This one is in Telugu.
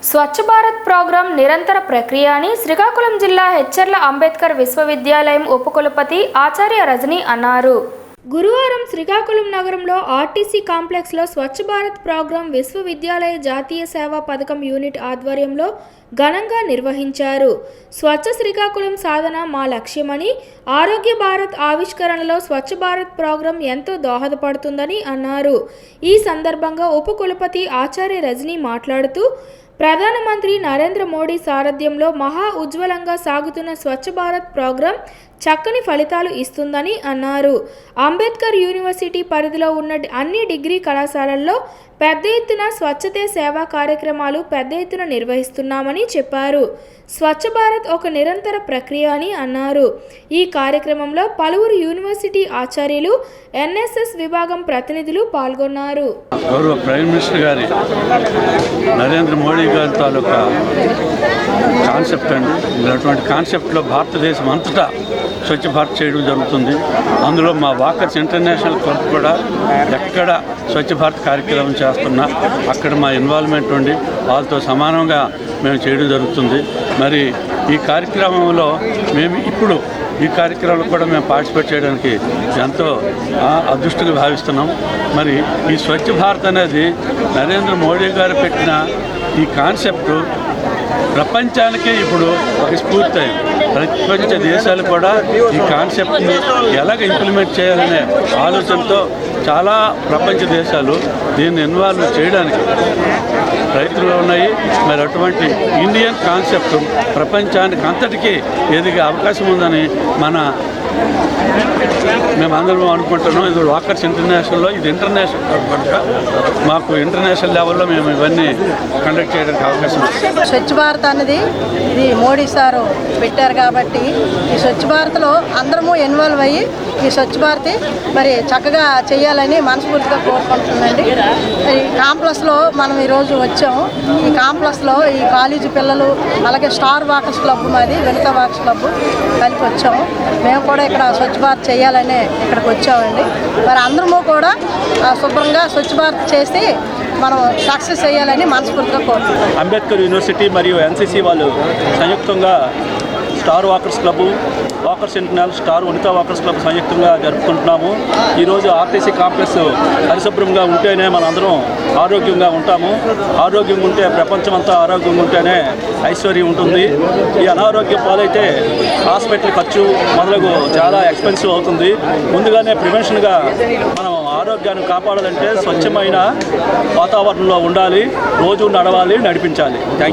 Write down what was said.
స్వచ్ఛ భారత్ ప్రోగ్రాం నిరంతర ప్రక్రియ అని శ్రీకాకుళం జిల్లా హెచ్చర్ల అంబేద్కర్ విశ్వవిద్యాలయం ఉపకులపతి ఆచార్య రజని అన్నారు. గురువారం శ్రీకాకుళం నగరంలో ఆర్టీసీ కాంప్లెక్స్లో స్వచ్ఛ భారత్ ప్రోగ్రాం విశ్వవిద్యాలయ జాతీయ సేవా పథకం యూనిట్ ఆధ్వర్యంలో ఘనంగా నిర్వహించారు. స్వచ్ఛ శ్రీకాకుళం సాధన మా లక్ష్యమని, ఆరోగ్య భారత్ ఆవిష్కరణలో స్వచ్ఛ భారత్ ప్రోగ్రాం ఎంతో దోహదపడుతుందని అన్నారు. ఈ సందర్భంగా ఉపకులపతి ఆచార్య రజని మాట్లాడుతూ, ప్రధానమంత్రి నరేంద్ర మోడీ సారథ్యంలో మహా ఉజ్వలంగా సాగుతున్న స్వచ్ఛ భారత్ ప్రోగ్రాం చక్కని ఫలితాలు ఇస్తుందని అన్నారు. అంబేద్కర్ యూనివర్సిటీ పరిధిలో ఉన్న అన్ని డిగ్రీ కళాశాలల్లో పెద్ద ఎత్తున స్వచ్ఛతే సేవా కార్యక్రమాలు పెద్ద ఎత్తున నిర్వహిస్తున్నామని చెప్పారు. స్వచ్ఛ భారత్ ఒక నిరంతర ప్రక్రియ అని అన్నారు. ఈ కార్యక్రమంలో పలువురు యూనివర్సిటీ ఆచార్యులు, ఎన్ఎస్ఎస్ విభాగం ప్రతినిధులు పాల్గొన్నారు. గౌరవ ప్రైమ్ మినిస్టర్ గారి నరేంద్ర మోడీ గారి తాలూకా కాన్సెప్ట్ అండి. అటువంటి కాన్సెప్ట్లో భారతదేశం అంతటా స్వచ్ఛ భారత్ చేయడం జరుగుతుంది. అందులో మా వాకర్స్ ఇంటర్నేషనల్ క్లబ్ కూడా ఎక్కడ స్వచ్ఛ భారత్ కార్యక్రమం చేస్తున్నా అక్కడ మా ఇన్వాల్వ్మెంట్ ఉండి వాళ్ళతో సమానంగా మేము చేయడం జరుగుతుంది. మరి ఈ కార్యక్రమంలో మేము ఇప్పుడు ఈ కార్యక్రమంలో కూడా మేము పార్టిసిపేట్ చేయడానికి ఎంతో అదృష్టంగా భావిస్తున్నాం. మరి ఈ స్వచ్ఛ భారత్ అనేది నరేంద్ర మోడీ గారు పెట్టిన ఈ కాన్సెప్టు ప్రపంచానికి ఇప్పుడు ఒక స్ఫూర్తి అయింది. ప్రపంచ దేశాలు కూడా ఈ కాన్సెప్ట్ని ఎలాగ ఇంప్లిమెంట్ చేయాలనే ఆలోచనతో చాలా ప్రపంచ దేశాలు దీన్ని ఇన్వాల్వ్ చేయడానికి ప్రయత్నాలు ఉన్నాయి. మరి అటువంటి ఇండియన్ కాన్సెప్ట్ ప్రపంచానికి అంతటికీ ఎదిగే అవకాశం ఉందని మేమందరం అనుకుంటున్నాం. ఇది వాకర్స్ ఇంటర్నేషనల్లో, ఇది ఇంటర్నేషనల్ కనుక మాకు ఇంటర్నేషనల్ లెవెల్లో మేము ఇవన్నీ కండక్ట్ చేయడానికి అవకాశం ఉంది. స్వచ్ఛ భారత్ అనేది ఇది మోడీ సారు పెట్టారు కాబట్టి ఈ స్వచ్ఛ భారత్లో అందరము ఇన్వాల్వ్ అయ్యి ఈ స్వచ్ఛ భారత్ మరి చక్కగా చేయాలని మనస్ఫూర్తిగా కోరుకుంటుందండి. ఈ కాంప్లెక్స్లో మనం ఈరోజు వచ్చాము. ఈ కాంప్లెక్స్లో ఈ కాలేజీ పిల్లలు, అలాగే స్టార్ వాకర్స్ క్లబ్, మాది వినత వాకర్స్ క్లబ్ కలిపి వచ్చాము. మేము కూడా ఇక్కడ స్వచ్ఛ భారత్ చేయాలని ఇక్కడికి వచ్చామండి. మరి అందరము కూడా శుభ్రంగా స్వచ్ఛ భారత్ చేసి మనం సక్సెస్ చేయాలని మనస్ఫూర్తిగా కోరుకుంటున్నాం. అంబేద్కర్ యూనివర్సిటీ మరియు ఎన్సీసీ వాళ్ళు సంయుక్తంగా star walkers club, walkers international, star Vanitha walkers club సంయుక్తంగా జరుపుకుంటున్నాము. ఈరోజు ఆర్టీసీ కాంప్లెక్స్ పరిశుభ్రంగా ఉంటేనే మనందరం ఆరోగ్యంగా ఉంటాము. ఆరోగ్యంగా ఉంటే ప్రపంచం అంతా ఆరోగ్యంగా ఉంటేనే ఐశ్వర్యం ఉంటుంది. ఈ అనారోగ్యం పాలైతే హాస్పిటల్ ఖర్చు మొదలగు చాలా ఎక్స్పెన్సివ్ అవుతుంది. ముందుగానే ప్రివెన్షన్గా మనం ఆరోగ్యాన్ని కాపాడాలంటే స్వచ్ఛమైన వాతావరణంలో ఉండాలి, రోజు నడవాలి, నడిపించాలి. Thank you.